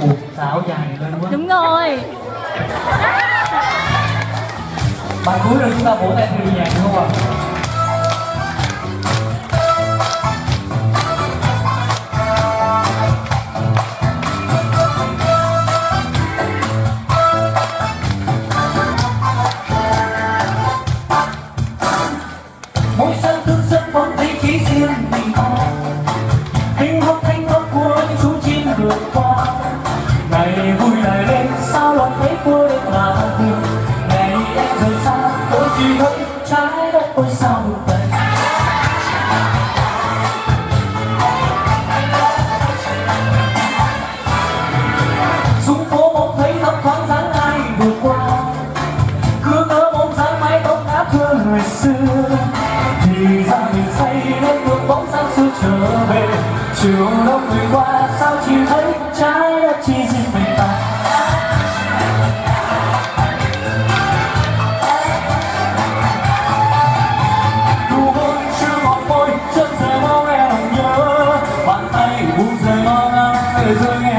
buộc xạo dài lên quá. Đúng rồi. Bài cuối rồi chúng ta vỗ tay theo nhạc đúng không ạ? Mỗi sáng thức giấc vẫn thấy chỉ riêng mình ta, tiếng hót thanh thoát của những chú chim vượt qua. Ngày vui lại lên sao lòng thấy vui đến lạ thường. Ngày em rời xa tôi chỉ thấy trái đất ôi sao buồn tênh. Xuống phố mong thấy thấp thoáng dáng ai vượt qua, cứ ngỡ mong dáng mái tóc ngát hương người xưa. Thì ra mình say đến ngược bóng sáng xưa trở về. Chiều đông người qua sao chỉ thấy trái đất chỉ riêng mình ta. Nụ hôn chưa ngọt môi chân rời mong em lòng nhớ, bàn tay buông rời mong anh rơi nghe.